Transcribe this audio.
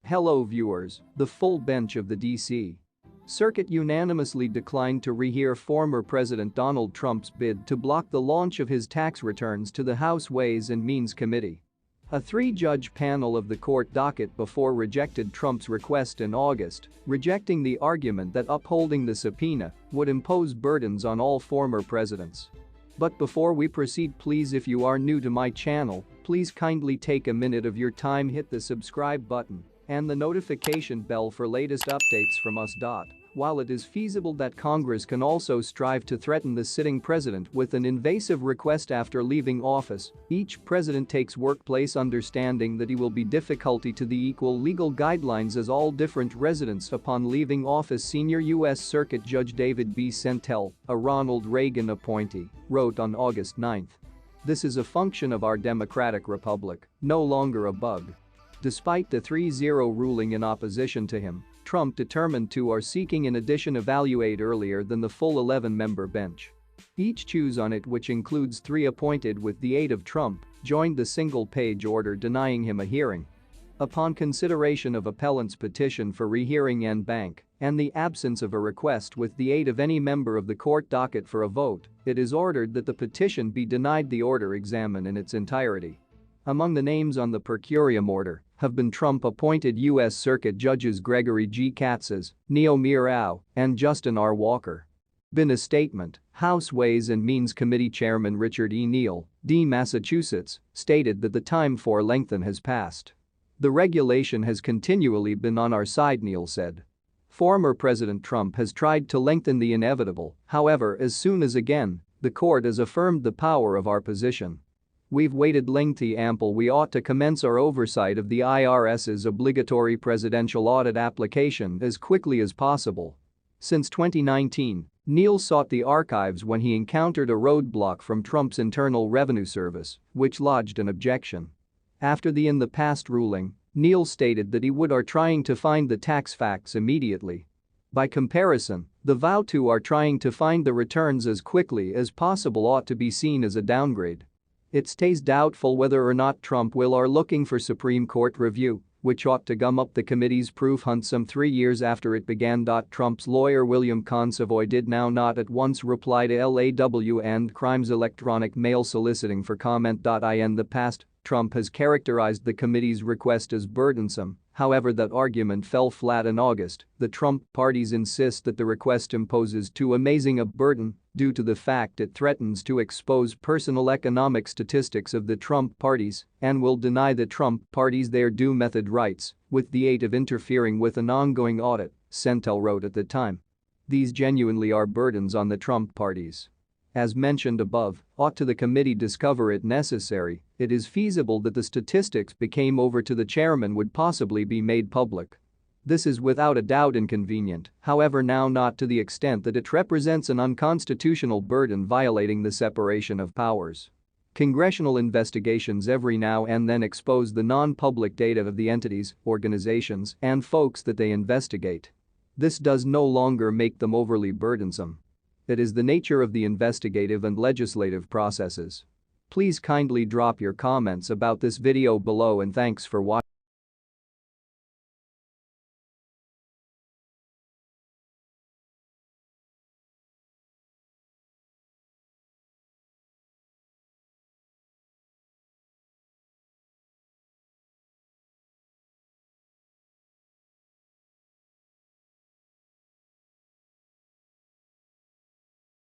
Hello viewers, the full bench of the D.C. Circuit unanimously declined to rehear former President Donald Trump's bid to block the launch of his tax returns to the House Ways and Means Committee. A three-judge panel of the court docket before rejected Trump's request in August, rejecting the argument that upholding the subpoena would impose burdens on all former presidents. But before we proceed, please, if you are new to my channel, please kindly take a minute of your time, hit the subscribe button and the notification bell for latest updates from us. While it is feasible that Congress can also strive to threaten the sitting president with an invasive request after leaving office, each president takes workplace understanding that he will be difficulty to the equal legal guidelines as all different residents upon leaving office. Senior U.S. Circuit Judge David B. Sentel, a Ronald Reagan appointee, wrote on August 9. "This is a function of our democratic republic, no longer a bug." Despite the 3-0 ruling in opposition to him, Trump determined to or seeking an addition evaluate earlier than the full 11-member bench. Each choose on it, which includes 3 appointed with the aid of Trump, joined the single-page order denying him a hearing. Upon consideration of appellant's petition for rehearing en banc and the absence of a request with the aid of any member of the court docket for a vote, it is ordered that the petition be denied. The order examined in its entirety. Among the names on the per curiam order have been Trump-appointed U.S. Circuit Judges Gregory G. Katsas, Neo Mirau, and Justin R. Walker. In a statement, House Ways and Means Committee Chairman Richard E. Neal, D. Massachusetts, stated that the time for lengthen has passed. "The regulation has continually been on our side," Neal said. Former President Trump has tried to lengthen the inevitable, however, as soon as again, the court has affirmed the power of our position. "We've waited lengthy ample. We ought to commence our oversight of the IRS's obligatory presidential audit application as quickly as possible." Since 2019, Neal sought the archives when he encountered a roadblock from Trump's Internal Revenue Service, which lodged an objection. After the in the past ruling, Neal stated that he would are trying to find the tax facts immediately. By comparison, the vow to are trying to find the returns as quickly as possible ought to be seen as a downgrade. It stays doubtful whether or not Trump will are looking for Supreme Court review, which ought to gum up the committee's proof hunt some 3 years after it began. Trump's lawyer William Consovoy did now not at once reply to LAW and Crimes electronic mail soliciting for comment. In the past, Trump has characterized the committee's request as burdensome, however that argument fell flat in August. The Trump parties insist that the request imposes too amazing a burden due to the fact it threatens to expose personal economic statistics of the Trump parties and will deny the Trump parties their due method rights with the aid of interfering with an ongoing audit, Sentel wrote at the time. "These genuinely are burdens on the Trump parties. As mentioned above, ought to the committee discover it necessary, it is feasible that the statistics became over to the chairman would possibly be made public. This is without a doubt inconvenient, however now not to the extent that it represents an unconstitutional burden violating the separation of powers. Congressional investigations every now and then expose the non-public data of the entities, organizations, and folks that they investigate. This does no longer make them overly burdensome. It is the nature of the investigative and legislative processes." Please kindly drop your comments about this video below and thanks for watching.